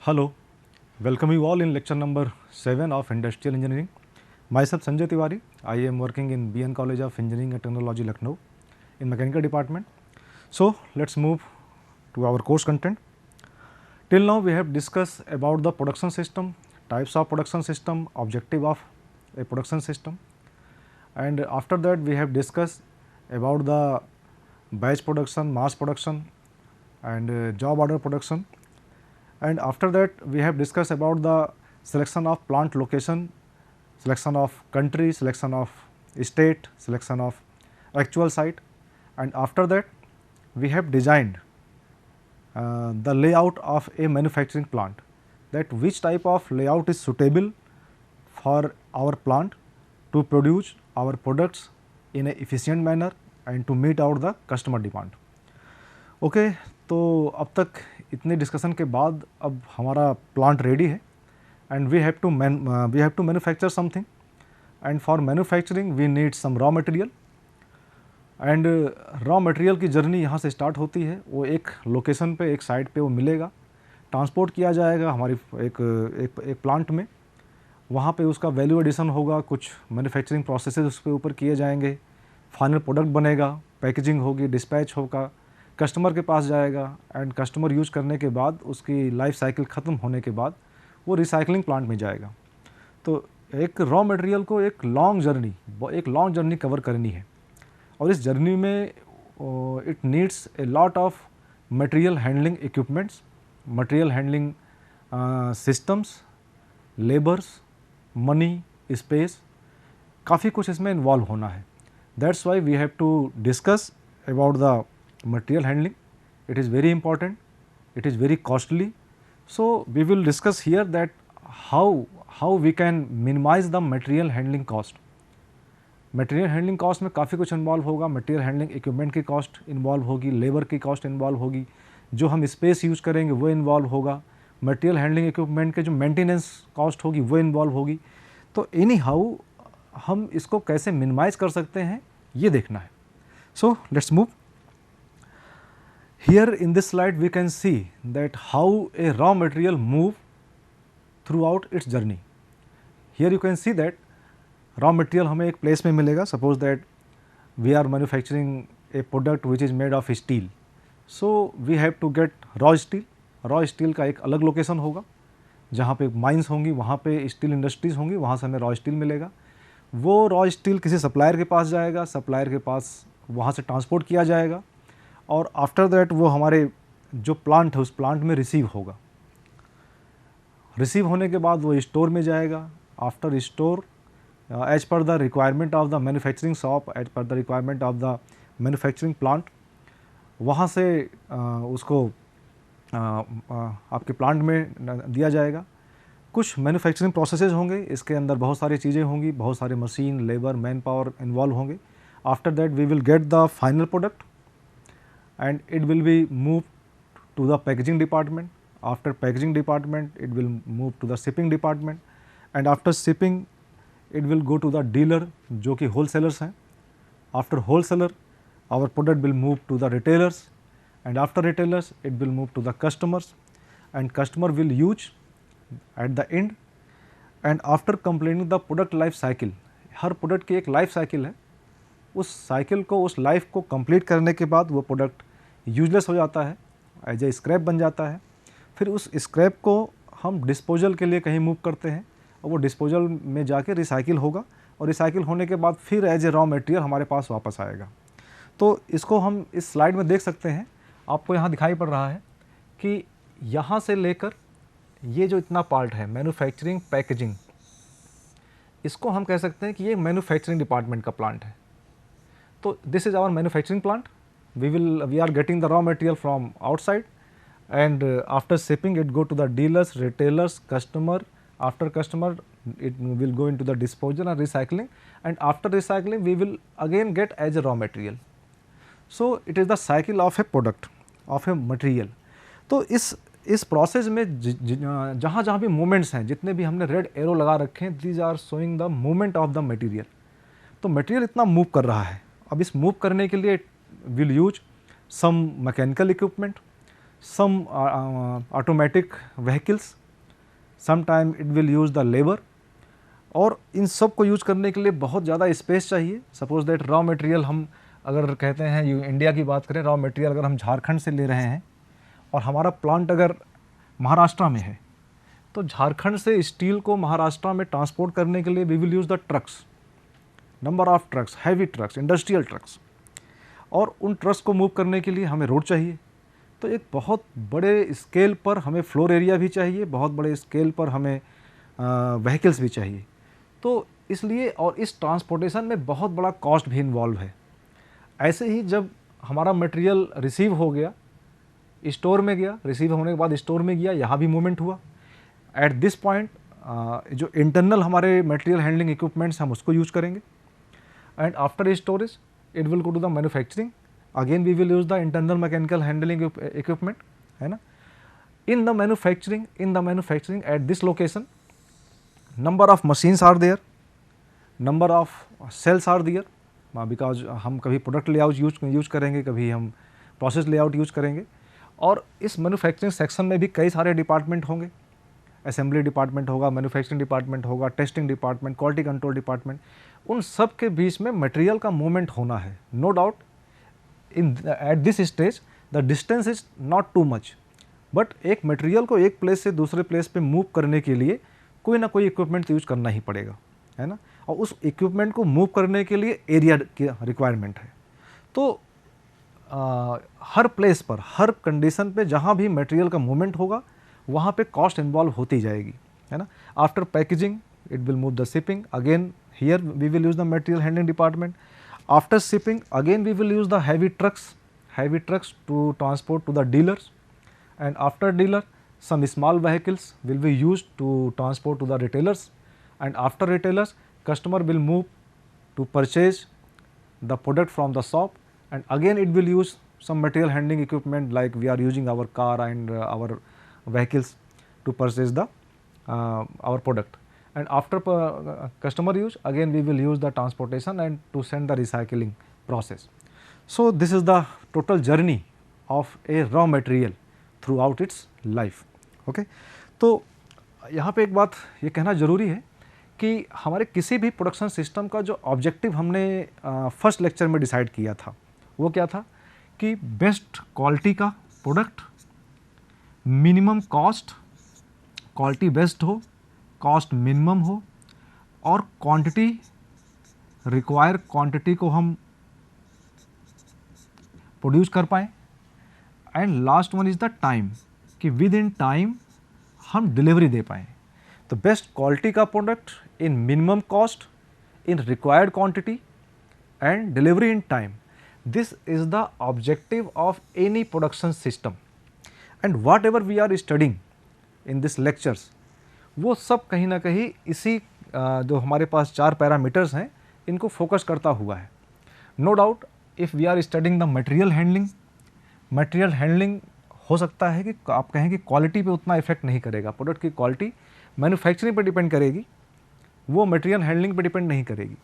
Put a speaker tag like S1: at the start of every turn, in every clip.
S1: Hello, welcome you all in lecture number 7 of Industrial Engineering. Myself Sanjay Tiwari, I am working in BN College of Engineering and Technology, Lucknow in Mechanical Department. So, let's move to our course content. Till now we have discussed about the production system, types of production system, objective of a production system, and after that we have discussed about the batch production, mass production and job order production. And after that we have discussed about the selection of plant location, selection of country, selection of state, selection of actual site, and after that we have designed the layout of a manufacturing plant, that which type of layout is suitable for our plant to produce our products in a efficient manner and to meet out the customer demand. Okay तो अब तक इतने discussion के बाद अब हमारा plant ready है and we have to manufacture something and for manufacturing we need some raw material and raw material की जर्नी यहाँ से स्टार्ट होती है। वो एक लोकेशन पे, एक साइट पे वो मिलेगा, ट्रांसपोर्ट किया जाएगा हमारी एक प्लांट में, वहाँ पे उसका वैल्यू एडिशन होगा, कुछ मैन्युफैक्चरिंग प्रोसेसेस उसके ऊपर किए जाएंगे, फाइनल प्रोडक्ट बनेगा, पैकेजिंग होगी, डिस्पैच होगा, कस्टमर के पास जाएगा एंड कस्टमर यूज करने के बाद उसकी लाइफ साइकिल ख़त्म होने के बाद वो रिसाइकलिंग प्लांट में जाएगा। तो एक रॉ मटेरियल को एक लॉन्ग जर्नी कवर करनी है और इस जर्नी में it needs a lot of material handling equipments, material handling systems, labours, money, space, काफ़ी कुछ इसमें इन्वॉल्व होना है। That's why we have to discuss about the material handling. It is very important, it is very costly. So, we will discuss here that how we can minimize the material handling cost. Material handling cost में काफ़ी कुछ involve होगा, material handling equipment की cost involve होगी, labour की cost involve होगी, जो हम स्पेस यूज़ करेंगे वो इन्वॉल्व होगा, material handling equipment के जो मेंटेनेंस कॉस्ट होगी वो इन्वॉल्व होगी। तो एनी हाउ हम इसको कैसे मिनिमाइज़ कर सकते हैं ये देखना है। So let's move. Here in this slide we can see that how a raw material move throughout its journey. Here you can see that raw material हमें एक place में मिलेगा. Suppose that we are manufacturing a product which is made of steel. So we have to get raw steel. Raw steel का एक अलग location होगा जहाँ पे माइंस होंगी, वहाँ पे स्टील इंडस्ट्रीज़ होंगी, वहाँ से हमें रॉ स्टील मिलेगा। वो रॉ स्टील किसी सप्लायर के पास जाएगा, सप्लायर के पास वहाँ से ट्रांसपोर्ट किया जाएगा और आफ्टर दैट वो हमारे जो प्लांट है उस प्लांट में रिसीव होगा। रिसीव होने के बाद वो स्टोर में जाएगा। After store as per the requirement of the manufacturing shop, as per the requirement of the manufacturing plant, वहाँ से उसको आपके प्लांट में दिया जाएगा। कुछ मैन्युफैक्चरिंग प्रोसेसेस होंगे, इसके अंदर बहुत सारी चीज़ें होंगी, बहुत सारे machine, labour, man power involve होंगे। After that we will get the final product and it will be moved to the packaging department. After packaging department it will move to the shipping department and after shipping it will go to the dealer जो कि wholesalers हैं। After wholesaler our product will move to the retailers and after retailers it will move to the customers and customer will use at the end and after completing the product life cycle, her product की एक life cycle है, उस cycle को, उस life को complete करने के बाद वो प्रोडक्ट यूजलेस हो जाता है, एज ए स्क्रैप बन जाता है। फिर उस स्क्रैप को हम डिस्पोजल के लिए कहीं मूव करते हैं और वो डिस्पोजल में जाके रिसाइकिल होगा और रिसाइकिल होने के बाद फिर एज ए रॉ मटेरियल हमारे पास वापस आएगा। तो इसको हम इस स्लाइड में देख सकते हैं, आपको यहाँ दिखाई पड़ रहा है कि यहाँ से लेकर ये जो इतना पार्ट है मैन्युफैक्चरिंग, पैकेजिंग, इसको हम कह सकते हैं कि ये मैन्युफैक्चरिंग डिपार्टमेंट का प्लांट है। तो this is our manufacturing plant. We are getting the raw material from outside and after shipping it go to the dealers, retailers, customer. After customer it will go into the disposal and recycling and after recycling we will again get as a raw material. So it is the cycle of a product, of a material. तो इस process में जहाँ जहाँ भी movements हैं, जितने भी हमने रेड एरो लगा रखे हैं, these are showing the movement of the material. तो मटेरियल इतना मूव कर रहा है। अब इस मूव करने के लिए will use some mechanical equipment, some automatic vehicles, sometime it will use the labor, और इन सब को यूज़ करने के लिए बहुत ज़्यादा स्पेस चाहिए। सपोज दैट रॉ मटेरियल हम अगर कहते हैं इंडिया की बात करें, रॉ मटेरियल अगर हम झारखंड से ले रहे हैं और हमारा प्लांट अगर महाराष्ट्र में है, तो झारखंड से स्टील को महाराष्ट्र में ट्रांसपोर्ट करने के लिए we will use the trucks, number of trucks, heavy trucks, industrial trucks, और उन ट्रक्स को मूव करने के लिए हमें रोड चाहिए। तो एक बहुत बड़े स्केल पर हमें फ्लोर एरिया भी चाहिए, बहुत बड़े स्केल पर हमें व्हीकल्स भी चाहिए। तो इसलिए और इस ट्रांसपोर्टेशन में बहुत बड़ा कॉस्ट भी इन्वॉल्व है। ऐसे ही जब हमारा मटेरियल रिसीव हो गया, स्टोर में गया, रिसीव होने के बाद स्टोर में गया, यहाँ भी मूवमेंट हुआ। एट दिस पॉइंट जो इंटरनल हमारे मटेरियल हैंडलिंग इक्विपमेंट्स हम उसको यूज करेंगे, and after storage it will go to the manufacturing, again we will use the internal mechanical handling equipment, है ना। In the manufacturing at this location, number of machines are there, number of cells are there, because हम कभी product layout use करेंगे, कभी हम process layout use करेंगे। और इस मैन्युफैक्चरिंग सेक्शन में भी कई सारे डिपार्टमेंट होंगे, असेंबली डिपार्टमेंट होगा, मैन्युफैक्चरिंग डिपार्टमेंट होगा, testing department, quality control department, उन सब के बीच में मटेरियल का मूवमेंट होना है। No doubt in at this stage the distance is not too much, but एक मटेरियल को एक प्लेस से दूसरे प्लेस पे मूव करने के लिए कोई ना कोई इक्विपमेंट यूज करना ही पड़ेगा, है ना। और उस इक्विपमेंट को मूव करने के लिए एरिया की रिक्वायरमेंट है। तो हर प्लेस पर, हर कंडीशन पे जहाँ भी मटेरियल का मूवमेंट होगा वहाँ पे कॉस्ट इन्वॉल्व होती जाएगी, है ना। After packaging it will move the shipping, again here we will use the material handling department. After shipping again we will use the heavy trucks to transport to the dealers, and after dealer some small vehicles will be used to transport to the retailers, and after retailers customer will move to purchase the product from the shop, and again it will use some material handling equipment like we are using our car and our vehicles to purchase the our product, and after customer use again we will use the transportation and to send the recycling process. So this is the total journey of a raw material through out it's life. Okay, तो यहाँ पे एक बात ये कहना ज़रूरी है कि हमारे किसी भी प्रोडक्शन सिस्टम का जो ऑब्जेक्टिव हमने फर्स्ट लेक्चर में डिसाइड किया था वो क्या था कि बेस्ट क्वालिटी का product, minimum cost, quality best हो, कॉस्ट मिनिमम हो, और क्वांटिटी, रिक्वायर क्वांटिटी को हम प्रोड्यूस कर पाएँ, and last one is the time, कि विद इन टाइम हम डिलीवरी दे पाएँ। तो बेस्ट क्वालिटी का product in minimum cost, in required quantity and delivery in time, this is the objective of any production system. And whatever we are studying in this lectures, वो सब कहीं ना कहीं इसी जो हमारे पास 4 पैरामीटर्स हैं इनको फोकस करता हुआ है। No doubt if we are studying the material handling हो सकता है कि आप कहें कि क्वालिटी पे उतना इफेक्ट नहीं करेगा, प्रोडक्ट की क्वालिटी मैन्युफैक्चरिंग पे डिपेंड करेगी, वो मटेरियल हैंडलिंग पे डिपेंड नहीं करेगी।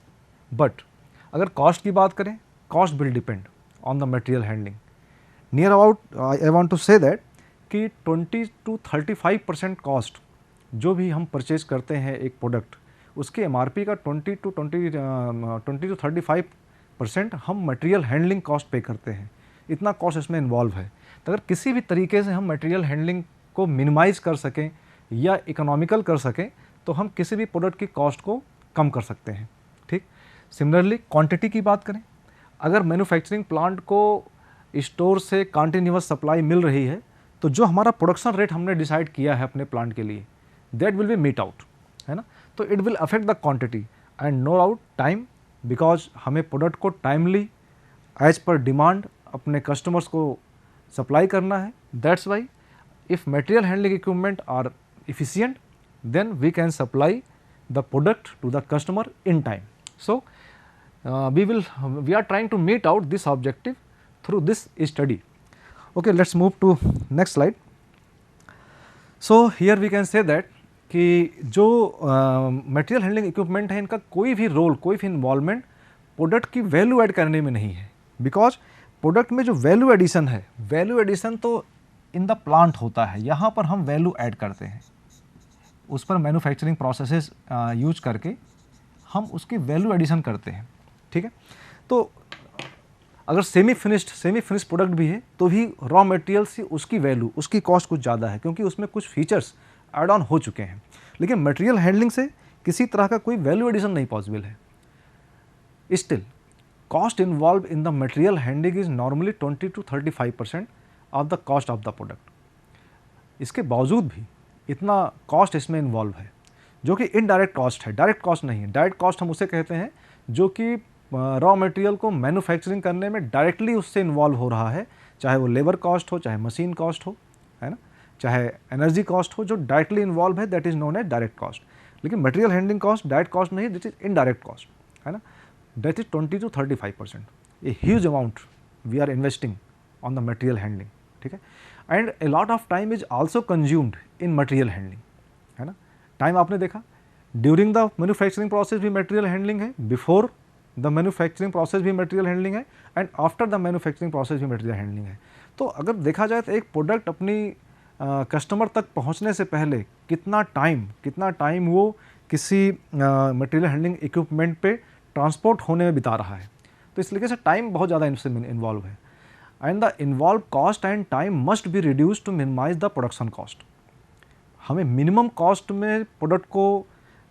S1: बट अगर कॉस्ट की बात करें, cost will depend on the material handling. Near about I want to say that कि 20 to 35% कॉस्ट जो भी हम परचेज करते हैं एक प्रोडक्ट, उसके MRP का 20 to 35% हम मटेरियल हैंडलिंग कॉस्ट पे करते हैं। इतना कॉस्ट इसमें इन्वॉल्व है। तो अगर किसी भी तरीके से हम मटेरियल हैंडलिंग को मिनिमाइज़ कर सकें या इकोनॉमिकल कर सकें तो हम किसी भी प्रोडक्ट की कॉस्ट को कम कर सकते हैं। ठीक, सिमिलरली क्वांटिटी की बात करें, अगर मैन्युफैक्चरिंग प्लांट को स्टोर से कंटिन्यूअस सप्लाई मिल रही है तो जो हमारा प्रोडक्शन रेट हमने डिसाइड किया है अपने प्लांट के लिए, that will be meet out, है ना। तो it will affect the quantity and no doubt time, because हमें प्रोडक्ट को टाइमली एज पर डिमांड अपने कस्टमर्स को सप्लाई करना है। That's why if material handling equipment are efficient, then we can supply the product to the customer in time. So we are trying to meet out this objective through this study. Okay, let's move to next slide. So here we can say that कि जो material handling equipment है इनका कोई भी role, कोई भी involvement product की value add करने में नहीं है। बिकॉज प्रोडक्ट में जो वैल्यू एडिशन है, वैल्यू एडिशन तो इन द प्लांट होता है, यहाँ पर हम वैल्यू ऐड करते हैं, उस पर मैन्युफैक्चरिंग प्रोसेसेस यूज करके हम उसकी वैल्यू एडिशन करते हैं, ठीक है। तो अगर सेमी फिनिश्ड प्रोडक्ट भी है तो भी रॉ मटेरियल से उसकी वैल्यू, उसकी कॉस्ट कुछ ज़्यादा है, क्योंकि उसमें कुछ फीचर्स ऐड ऑन हो चुके हैं। लेकिन मटेरियल हैंडलिंग से किसी तरह का कोई वैल्यू एडिशन नहीं पॉसिबल है। Still cost involve in the material handling is normally 20 to 35% of the cost of the product. इसके बावजूद भी इतना कॉस्ट इसमें इन्वॉल्व है, जो कि इनडायरेक्ट कॉस्ट है, डायरेक्ट कॉस्ट नहीं है। डायरेक्ट कॉस्ट हम उसे कहते हैं जो कि रॉ मटेरियल को मैन्युफैक्चरिंग करने में डायरेक्टली उससे इन्वॉल्व हो रहा है, चाहे वो लेबर कॉस्ट हो, चाहे मशीन कॉस्ट हो, है ना, चाहे एनर्जी कॉस्ट हो, जो डायरेक्टली इन्वॉल्व है, that is known as direct cost. लेकिन material handling cost direct cost नहीं, दिस इज इनडायरेक्ट कॉस्ट, है ना, that is 20 to 35%। A huge amount we are investing on the material handling, ठीक है। And a lot of time is also consumed in material handling, है ना। Time आपने देखा, during the manufacturing process भी material handling है, before the manufacturing process भी material handling है, and after the manufacturing process भी मटेरियल हैंडलिंग है। तो अगर देखा जाए तो एक प्रोडक्ट अपनी कस्टमर तक पहुंचने से पहले कितना टाइम वो किसी मटेरियल हैंडलिंग इक्विपमेंट पे ट्रांसपोर्ट होने में बिता रहा है। तो इस तरीके से टाइम बहुत ज़्यादा इनसे इन्वॉल्व है। And the involve cost and time must be reduce to minimise the production cost. हमें मिनिमम कॉस्ट में प्रोडक्ट को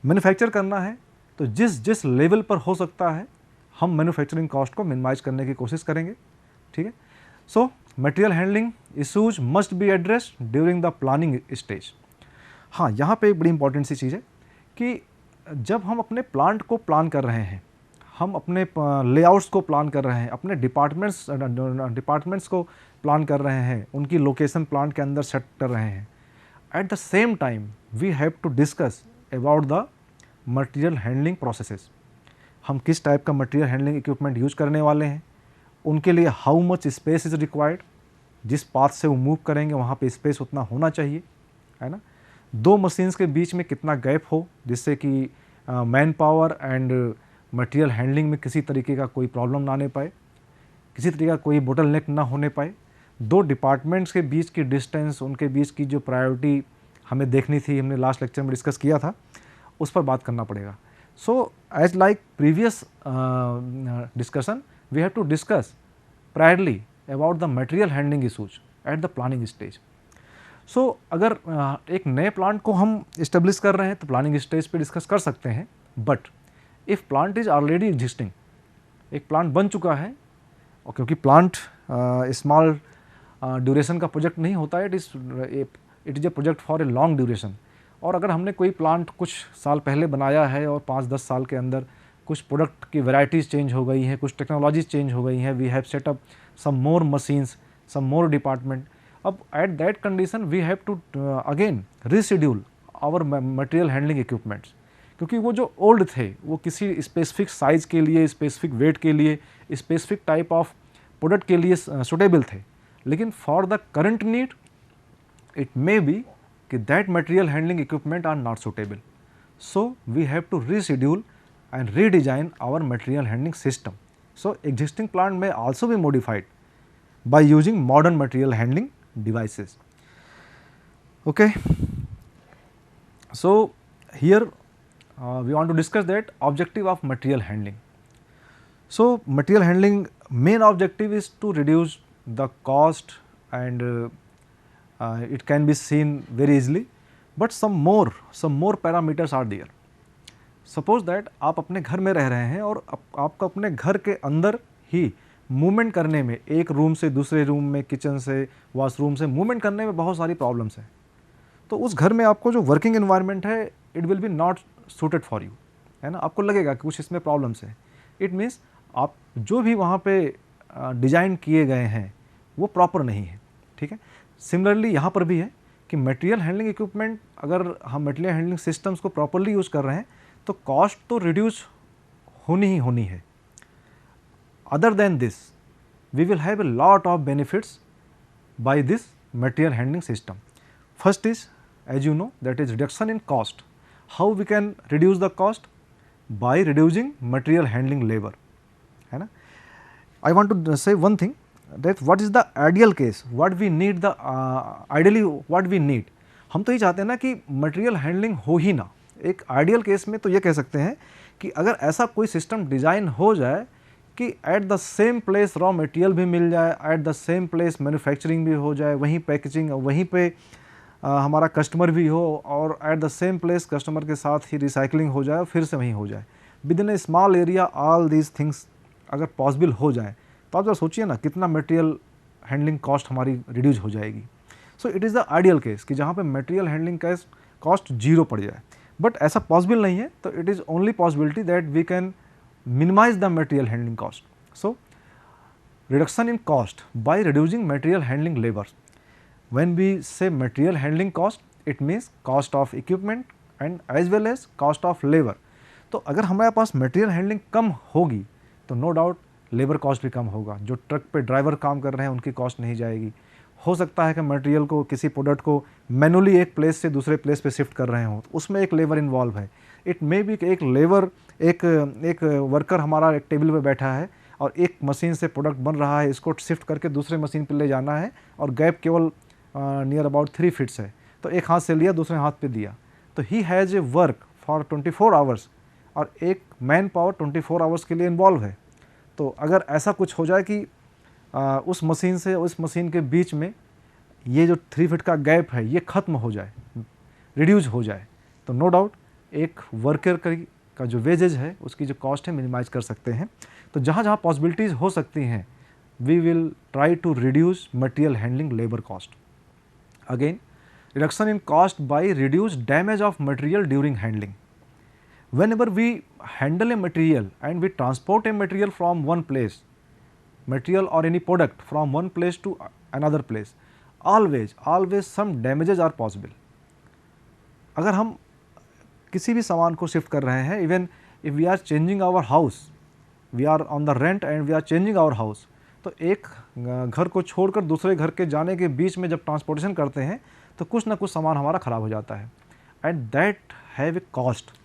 S1: मैन्युफैक्चर करना है, तो जिस लेवल पर हो सकता है हम मैन्युफैक्चरिंग कॉस्ट को मिनिमाइज करने की कोशिश करेंगे, ठीक है। So material handling issues must be addressed during the planning stage. हाँ, यहाँ पे एक बड़ी इंपॉर्टेंट सी चीज़ है कि जब हम अपने प्लांट को प्लान कर रहे हैं, हम अपने लेआउट्स को प्लान कर रहे हैं, अपने डिपार्टमेंट्स को प्लान कर रहे हैं, उनकी लोकेशन प्लांट के अंदर सेट कर रहे हैं, at the same time we have to discuss about the material handling processes. हम किस टाइप का मटेरियल हैंडलिंग इक्विपमेंट यूज करने वाले हैं, उनके लिए how much space is required, जिस पाथ से वो मूव करेंगे वहाँ पे स्पेस उतना होना चाहिए, है ना। दो मशीन्स के बीच में कितना गैप हो जिससे कि man power and material handling में किसी तरीके का कोई प्रॉब्लम ना आने पाए, किसी तरीके का कोई बोटल नेक ना होने पाए। दो डिपार्टमेंट्स के बीच की डिस्टेंस, उनके बीच की जो प्रायोरिटी हमें देखनी थी, हमने लास्ट लेक्चर में डिस्कस किया था, उस पर बात करना पड़ेगा। So as like previous discussion we have to discuss priorly about the material handling issues at the planning stage. So अगर एक नए प्लांट को हम इस्टेब्लिश कर रहे हैं तो प्लानिंग स्टेज पे डिस्कस कर सकते हैं, but if plant is already existing, एक प्लांट बन चुका है, और क्योंकि प्लांट स्मॉल ड्यूरेशन का प्रोजेक्ट नहीं होता है, it is a project for a long duration. और अगर हमने कोई प्लांट कुछ साल पहले बनाया है और 5-10 साल के अंदर कुछ प्रोडक्ट की वैराइटीज़ चेंज हो गई हैं, कुछ टेक्नोलॉजीज चेंज हो गई हैं, we have set up some more machines, some more department, अब at that condition we have to again reschedule our material handling equipments, क्योंकि वो जो ओल्ड थे वो किसी स्पेसिफिक साइज़ के लिए, स्पेसिफिक वेट के लिए, स्पेसिफिक टाइप ऑफ प्रोडक्ट के लिए सुटेबल थे। लेकिन for the current need it may be कि that material handling equipment are not suitable, so we have to reschedule and redesign our material handling system. So existing plant may also be modified by using modern material handling devices. Okay. So here we want to discuss that objective of material handling. So material handling main objective is to reduce the cost, and it can be seen very easily, but some more parameters are there. Suppose that आप अपने घर में रह रहे हैं और आपको अपने घर के अंदर ही मूवमेंट करने में, एक रूम से दूसरे रूम में, किचन से वॉशरूम से मूवमेंट करने में बहुत सारी प्रॉब्लम्स हैं। तो उस घर में आपको जो वर्किंग एनवायरनमेंट है it will B not suited for you, है ना। आपको लगेगा कि कुछ इसमें प्रॉब्लम्स है। इट मीन्स आप जो भी वहाँ पे डिज़ाइन किए गए हैं वो प्रॉपर नहीं है, ठीक है। सिमिलरली यहाँ पर भी है कि मटेरियल हैंडलिंग इक्विपमेंट, अगर हम मटेरियल हैंडलिंग सिस्टम्स को प्रॉपरली यूज़ कर रहे हैं तो कॉस्ट तो रिड्यूस होनी ही होनी है। Other than this we will have a lot of benefits by this material handling system. First is, as you know, that is reduction in cost. How we can reduce the cost? By reducing material handling labour, है ना। I want to say one thing that what is the ideal case, what we need, the ideally what we need. हम तो ये चाहते हैं ना कि material handling हो ही ना। एक आइडियल केस में तो ये कह सकते हैं कि अगर ऐसा कोई सिस्टम डिज़ाइन हो जाए कि eight the same place raw material भी मिल जाए, eight the same place manufacturing भी हो जाए, वहीं पैकेजिंग वहीं पे हमारा कस्टमर भी हो, और eight the same place customer के साथ ही रिसाइकलिंग हो जाए, फिर से वहीं हो जाए, within a small area all these things अगर पॉसिबल हो जाए, तो आप जरा सोचिए ना कितना मटेरियल हैंडलिंग कॉस्ट हमारी रिड्यूस हो जाएगी। So it is the ideal case कि जहाँ पे मटेरियल हैंडलिंग का कॉस्ट जीरो पड़ जाए, बट ऐसा पॉसिबल नहीं है। तो it is only possibility that we can minimise the material handling cost. So reduction in cost by reducing material handling labor. When we say material handling cost, it means cost of equipment and as well as cost of labor. तो अगर हमारे पास material handling कम होगी तो no doubt labour cost भी कम होगा। जो truck पे ड्राइवर काम कर रहे हैं उनकी कॉस्ट नहीं जाएगी। हो सकता है कि मटेरियल को, किसी प्रोडक्ट को मैनुअली एक प्लेस से दूसरे प्लेस पे शिफ्ट कर रहे हो, तो उसमें एक लेबर इन्वॉल्व है। इट मे बी एक लेबर, एक वर्कर हमारा एक टेबल पे बैठा है और एक मशीन से प्रोडक्ट बन रहा है, इसको शिफ्ट करके दूसरे मशीन पे ले जाना है और गैप केवल नियर अबाउट 3 फीट्स है, तो एक हाथ से लिया दूसरे हाथ पे दिया, तो he has a work for 24 hours और एक मैन पावर 24 आवर्स के लिए इन्वॉल्व है। तो अगर ऐसा कुछ हो जाए कि उस मशीन से उस मशीन के बीच में ये जो 3 फीट का गैप है ये ख़त्म हो जाए, रिड्यूस हो जाए, तो नो डाउट एक वर्कर का जो वेजेज है उसकी जो कॉस्ट है मिनिमाइज कर सकते हैं। तो जहाँ जहाँ पॉसिबिलिटीज़ हो सकती हैं, we will try to reduce material handling labour cost. Again, reduction in cost by reduce damage of material during handling. whenever we handle a material and we transport a material from one place, material or any product from one place to another place, always some damages are possible. अगर हम किसी भी सामान को shift कर रहे हैं, even if we are changing our house, we are on the rent and we are changing our house, तो एक घर को छोड़कर दूसरे घर के जाने के बीच में जब ट्रांसपोर्टेशन करते हैं तो कुछ ना कुछ सामान हमारा ख़राब हो जाता है, and that have a cost,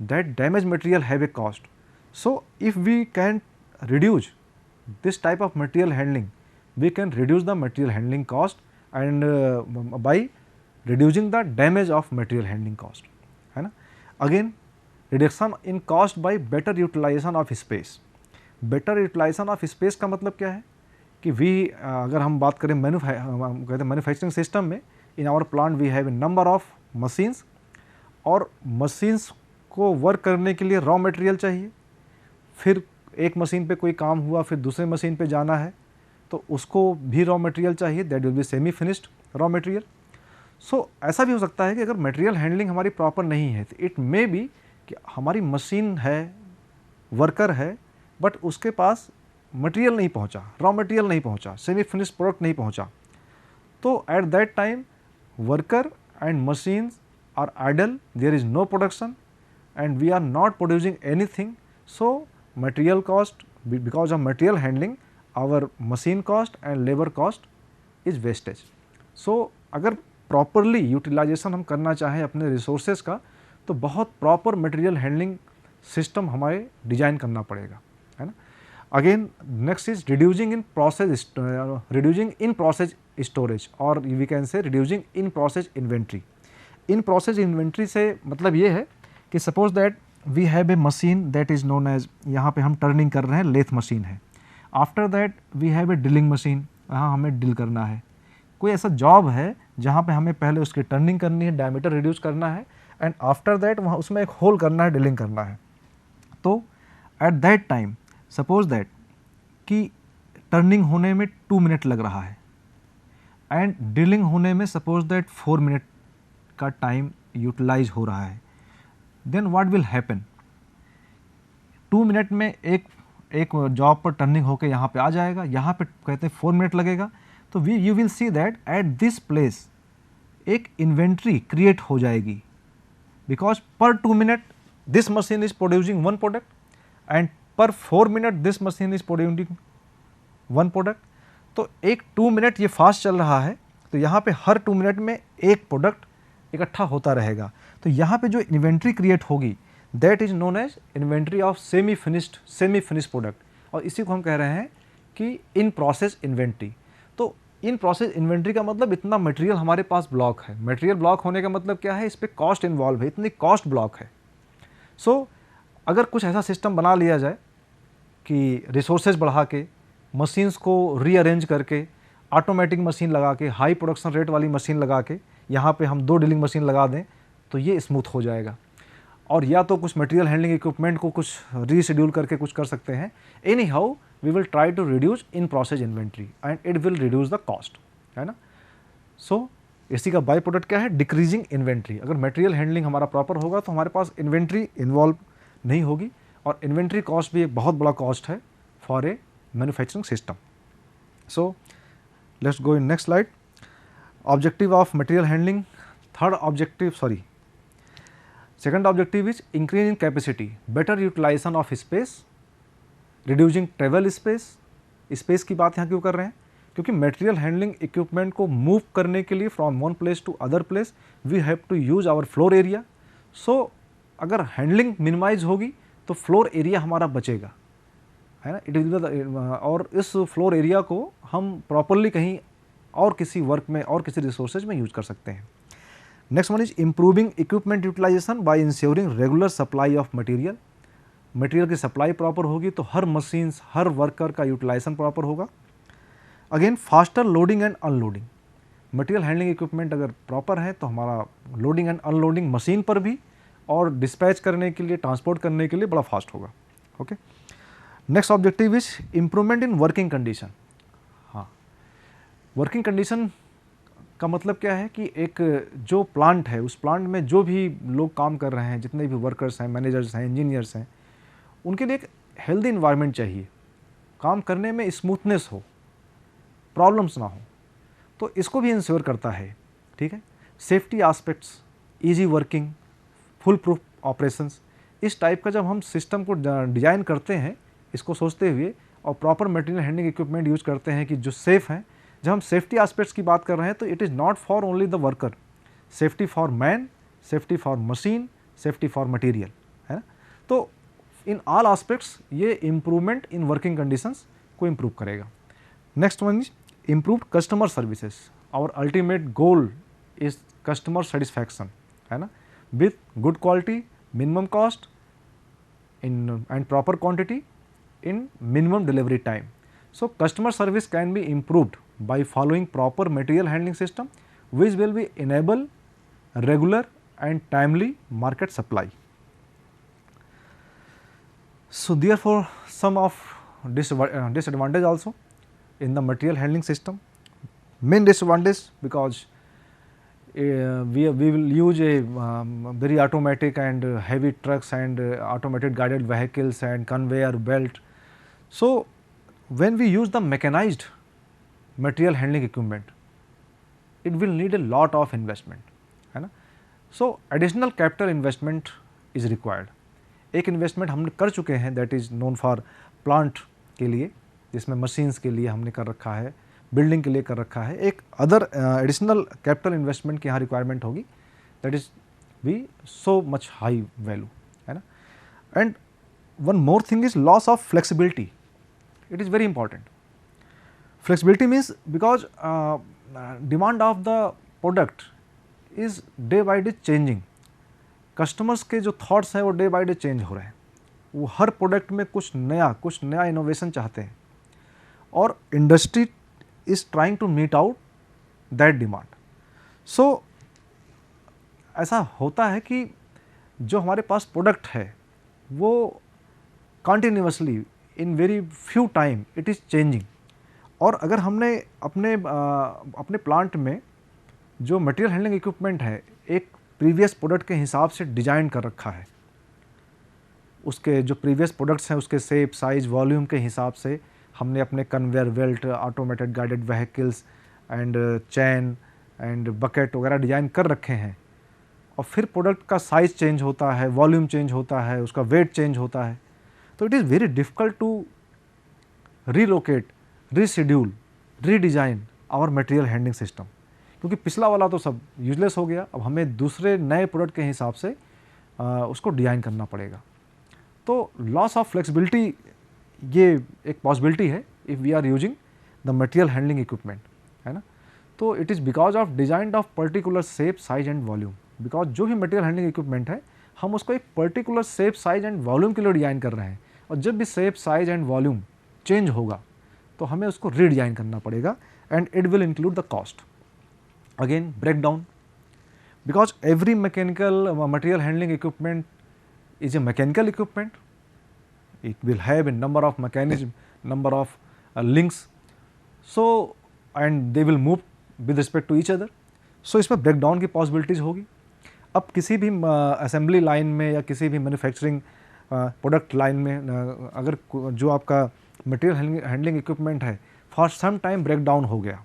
S1: that damaged material have a cost. So if we can reduce this type of material handling, we can reduce the material handling cost and by reducing the damage of material handling cost, है ना। Again, reduction in cost by better utilization of space. better utilization of space का मतलब क्या है कि अगर हम बात करें कहते हैं मैन्युफैक्चरिंग सिस्टम में, in our plant we have a number of machines, और मशीन्स को वर्क करने के लिए रॉ मटेरियल चाहिए। फिर एक मशीन पे कोई काम हुआ, फिर दूसरे मशीन पे जाना है तो उसको भी रॉ मटेरियल चाहिए, that will be semi finished raw material. So ऐसा भी हो सकता है कि अगर मटेरियल हैंडलिंग हमारी प्रॉपर नहीं है तो इट मे बी कि हमारी मशीन है, वर्कर है, बट उसके पास मटेरियल नहीं पहुंचा, रॉ मटेरियल नहीं पहुंचा, सेमी फिनिश्ड प्रोडक्ट नहीं पहुंचा, तो at that time worker and machines are idle, there is no production and we are not producing anything. So material cost, because of material handling, our machine cost and labor cost is wastage. So अगर properly utilization हम करना चाहें अपने resources का, तो बहुत proper material handling system हमारे design करना पड़ेगा, है ना। Again, next is reducing in process storage, or we can say reducing in process inventory. In process inventory से मतलब ये है कि suppose that we have a machine that is known as, यहाँ पे हम टर्निंग कर रहे हैं, लेथ मशीन है। After that we have a drilling machine, यहाँ हमें ड्रिल करना है। कोई ऐसा जॉब है जहाँ पे हमें पहले उसकी टर्निंग करनी है, डायमीटर रिड्यूस करना है, एंड आफ्टर दैट वहाँ उसमें एक होल करना है, ड्रिलिंग करना है। तो at that time suppose that कि टर्निंग होने में 2 मिनट लग रहा है एंड ड्रिलिंग होने में सपोज दैट 4 मिनट का टाइम यूटिलाइज हो रहा है, then what will happen. 2 minute में एक जॉब पर टर्निंग होकर यहाँ पे आ जाएगा, यहाँ पे कहते हैं 4 मिनट लगेगा, तो you will see that at this place एक इन्वेंट्री क्रिएट हो जाएगी, बिकॉज पर 2 minute this machine is producing 1 product and पर 4 minute this machine is producing 1 product. तो एक 2 मिनट ये फास्ट चल रहा है, तो यहाँ पे हर 2 मिनट में एक प्रोडक्ट इकट्ठा होता रहेगा। तो यहाँ पे जो इन्वेंट्री क्रिएट होगी that is known as inventory of semi finished product, और इसी को हम कह रहे हैं कि इन प्रोसेस इन्वेंट्री। तो इन प्रोसेस इन्वेंट्री का मतलब इतना मटेरियल हमारे पास ब्लॉक है। मटेरियल ब्लॉक होने का मतलब क्या है, इस पर कॉस्ट इन्वॉल्व है, इतनी कॉस्ट ब्लॉक है। सो अगर कुछ ऐसा सिस्टम बना लिया जाए कि रिसोर्सेज बढ़ा के, मशीन्स को रीअरेंज करके, ऑटोमेटिक मशीन लगा के, हाई प्रोडक्शन रेट वाली मशीन लगा के यहाँ पे हम 2 ड्रिलिंग मशीन लगा दें तो ये स्मूथ हो जाएगा। और या तो कुछ मटेरियल हैंडलिंग इक्विपमेंट को कुछ रीशेड्यूल करके कुछ कर सकते हैं। Anyhow we will try to reduce in process inventory and it will reduce the cost, है ना। सो इसी का बाय प्रोडक्ट क्या है, डिक्रीजिंग इन्वेंट्री। अगर मटेरियल हैंडलिंग हमारा प्रॉपर होगा तो हमारे पास इन्वेंट्री इन्वॉल्व नहीं होगी, और इन्वेंट्री कॉस्ट भी एक बहुत बड़ा कॉस्ट है for a manufacturing system. So let's go in next slide. Objective of material handling, second objective is increase in capacity, better utilization of space, reducing travel space। Space की बात यहाँ क्यों कर रहे हैं, क्योंकि मटेरियल हैंडलिंग इक्विपमेंट को move करने के लिए from one place to other place we have to use our floor area. So अगर हैंडलिंग मिनिमाइज होगी तो फ्लोर एरिया हमारा बचेगा, है ना। इट विल, और इस फ्लोर एरिया को हम प्रॉपरली कहीं और किसी वर्क में और किसी रिसोर्सेज में यूज कर सकते हैं। Next one is improving equipment utilisation by ensuring regular supply of material. Material की सप्लाई प्रॉपर होगी तो हर मशीन्स, हर वर्कर का यूटिलाइजेशन प्रॉपर होगा। Again faster loading and unloading. Material handling equipment अगर प्रॉपर है तो हमारा लोडिंग एंड अनलोडिंग मशीन पर भी और डिस्पैच करने के लिए, ट्रांसपोर्ट करने के लिए बड़ा फास्ट होगा। Okay, next objective is improvement in working condition. हाँ, वर्किंग कंडीशन का मतलब क्या है कि एक जो प्लांट है, उस प्लांट में जो भी लोग काम कर रहे हैं, जितने भी वर्कर्स हैं, मैनेजर्स हैं, इंजीनियर्स हैं, उनके लिए एक हेल्दी इन्वायरमेंट चाहिए, काम करने में स्मूथनेस हो, प्रॉब्लम्स ना हो, तो इसको भी इंश्योर करता है। ठीक है, safety aspects, easy working, full proof operations, इस टाइप का जब हम सिस्टम को डिज़ाइन करते हैं, इसको सोचते हुए और proper material handling equipment use करते हैं कि जो सेफ़ हैं। जब हम सेफ्टी एस्पेक्ट्स की बात कर रहे हैं तो it is not for only the worker, safety for man, safety for machine, safety for material, है ना। तो इन ऑल एस्पेक्ट्स ये इम्प्रूवमेंट इन वर्किंग कंडीशंस को इम्प्रूव करेगा। Next one is improved customer services. Our ultimate goal is customer satisfaction, है ना, with good quality, minimum cost in and proper quantity in minimum delivery time. So customer service can be improved by following proper material handling system which will be enable regular and timely market supply. So therefore some of disadvantage also in the material handling system. Main disadvantage because we will use a very automatic and heavy trucks and automated guided vehicles and conveyor belt. So when we use the mechanized material handling equipment, it will need a lot of investment, है ना। So additional capital investment is required. एक investment हमने कर चुके हैं, that is known for plant के लिए, जिसमें मशीन्स के लिए हमने कर रखा है, बिल्डिंग के लिए कर रखा है। एक अदर एडिशनल कैपिटल इन्वेस्टमेंट की यहाँ रिक्वायरमेंट होगी, that is be so much high value, है ना। And one more thing is loss of flexibility. It is very important. Flexibility means because demand of the product is day by day changing. Customers के जो thoughts हैं वो day by day change हो रहे हैं, वो हर प्रोडक्ट में कुछ नया इनोवेशन चाहते हैं, और industry is trying to meet out that demand. So ऐसा होता है कि जो हमारे पास प्रोडक्ट है वो continuously in very few time it is changing. और अगर हमने अपने प्लांट में जो मटेरियल हैंडलिंग इक्विपमेंट है एक प्रीवियस प्रोडक्ट के हिसाब से डिज़ाइन कर रखा है, उसके जो प्रीवियस प्रोडक्ट्स हैं उसके शेप, साइज, वॉल्यूम के हिसाब से हमने अपने conveyor belt, automated guided vehicles and chain and bucket वगैरह डिज़ाइन कर रखे हैं, और फिर प्रोडक्ट का साइज़ चेंज होता है, वॉल्यूम चेंज होता है, उसका वेट चेंज होता है, तो it is very difficult to relocate, reschedule, redesign our material handling system, क्योंकि पिछला वाला तो सब यूजलेस हो गया। अब हमें दूसरे नए प्रोडक्ट के हिसाब से उसको डिज़ाइन करना पड़ेगा। तो लॉस ऑफ फ्लेक्सिबिलिटी ये एक पॉसिबिलिटी है if we are using the material handling equipment, है ना। तो it is because of design of particular shape, size and volume. Because जो भी मटेरियल हैंडलिंग इक्विपमेंट है, हम उसको एक particular shape, size and volume के लिए डिज़ाइन कर रहे हैं, और जब भी shape, size and volume change होगा तो हमें उसको रीडिज़ाइन करना पड़ेगा, and it will include the cost. Again break down, because every mechanical material handling equipment is a mechanical equipment. It will have a number of mechanism, number of links, so and they will move with respect to each other. So इसमें breakdown की possibilities होगी। अब किसी भी assembly line में या किसी भी मैन्युफैक्चरिंग प्रोडक्ट लाइन में अगर जो आपका मटेरियल हैंडलिंग इक्विपमेंट है for some time break down हो गया,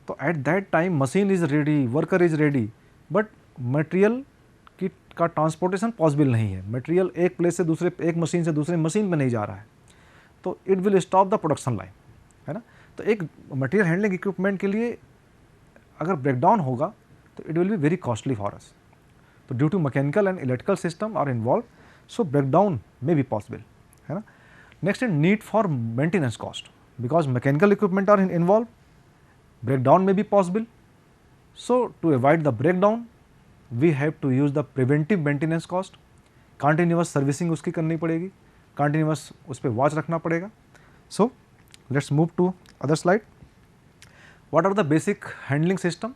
S1: तो at that time machine is ready, worker is ready, but material की का ट्रांसपोर्टेशन पॉसिबल नहीं है। मटेरियल एक प्लेस से दूसरे, एक मशीन से दूसरे मशीन में नहीं जा रहा है, तो it will stop the production line, है ना। तो एक मटेरियल हैंडलिंग इक्विपमेंट के लिए अगर ब्रेकडाउन होगा तो it will be very costly for us. तो due to mechanical and electrical system are involve, so breakdown may be possible, है ना। Next is need for maintenance cost, because mechanical equipment are involve, breakdown may be possible. So to avoid the breakdown we have to use the preventive maintenance cost, continuous servicing उसकी करनी पड़ेगी, continuous उस पर watch रखना पड़ेगा। So let's move to other slide. What are the basic handling system?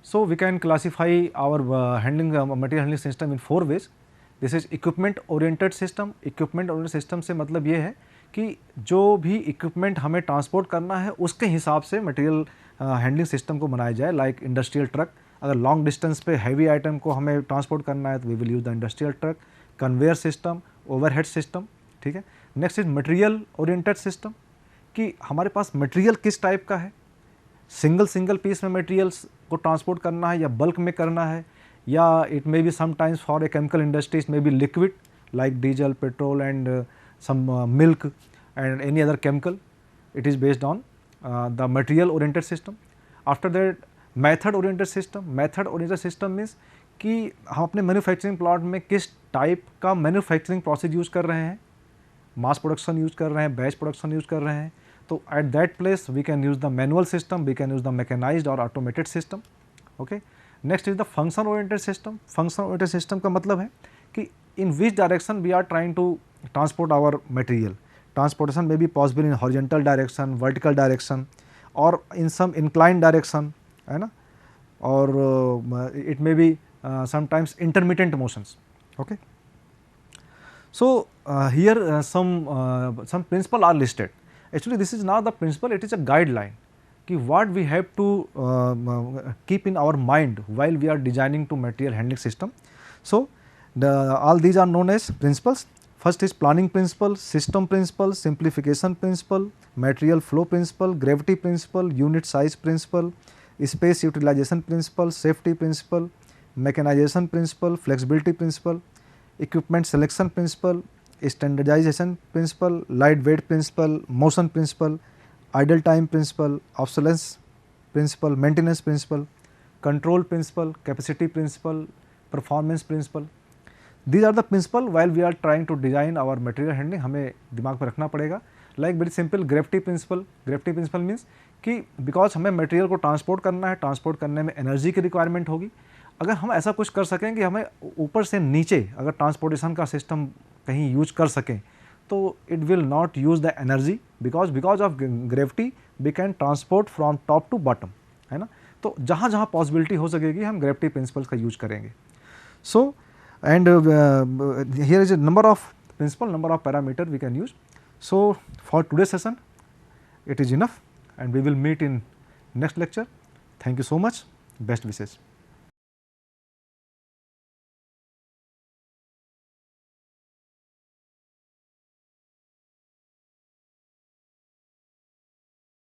S1: So we can classify our material handling system in 4 ways. This is equipment oriented system. Equipment oriented system से मतलब ये है कि जो भी equipment हमें transport करना है उसके हिसाब से मटेरियल हैंडलिंग सिस्टम को बनाया जाए। लाइक इंडस्ट्रियल ट्रक, अगर लॉन्ग डिस्टेंस पे हैवी आइटम को हमें ट्रांसपोर्ट करना है तो we will use the industrial truck, conveyor system, overhead system, ठीक है। Next is material oriented system, कि हमारे पास मटेरियल किस टाइप का है, सिंगल पीस में मटेरियल्स को ट्रांसपोर्ट करना है या बल्क में करना है, या it may be sometimes for a chemical industries may be liquid like diesel, petrol and some milk and any other chemical. It is based on the material oriented system. After that method oriented system. Method oriented system means कि हम अपने manufacturing plant में किस type का manufacturing process use कर रहे हैं, mass production use कर रहे हैं, बैच प्रोडक्शन यूज़ कर रहे हैं, तो at that place we can use the manual system, we can use the mechanized और automated system. Okay, next is the function oriented system. Function oriented system का मतलब है कि in which direction we are trying to transport our material. Transportation may be possible in horizontal direction, vertical direction, or in some inclined direction, है ना, or it may be sometimes intermittent motions. Okay. So here some principle are listed. Actually this is not the principle, it is a guideline कि what we have to keep in our mind while we are designing to material handling system. So all these are known as principles. First is planning principle, system principle, simplification principle, material flow principle, gravity principle, unit size principle, space utilization principle, safety principle, mechanization principle, flexibility principle, equipment selection principle, standardization principle, lightweight principle, motion principle, idle time principle, obsolescence principle, maintenance principle, control principle, capacity principle, performance principle. These are the principle while we are trying to design our material handling, हमें दिमाग पर रखना पड़ेगा। Like very simple gravity principle. Gravity principle means कि because हमें material को transport करना है, ट्रांसपोर्ट करने में एनर्जी की रिक्वायरमेंट होगी। अगर हम ऐसा कुछ कर सकें कि हमें ऊपर से नीचे अगर ट्रांसपोर्टेशन का सिस्टम कहीं यूज कर सकें तो it will not use the energy, because of gravity we can transport from top to bottom, है ना। तो जहाँ जहाँ पॉसिबिलिटी हो सकेगी हम ग्रेविटी प्रिंसिपल्स का यूज करेंगे। सो and here is a number of principle, number of parameter we can use. So for today's session it is enough and we will meet in next lecture. Thank you so much. Best wishes.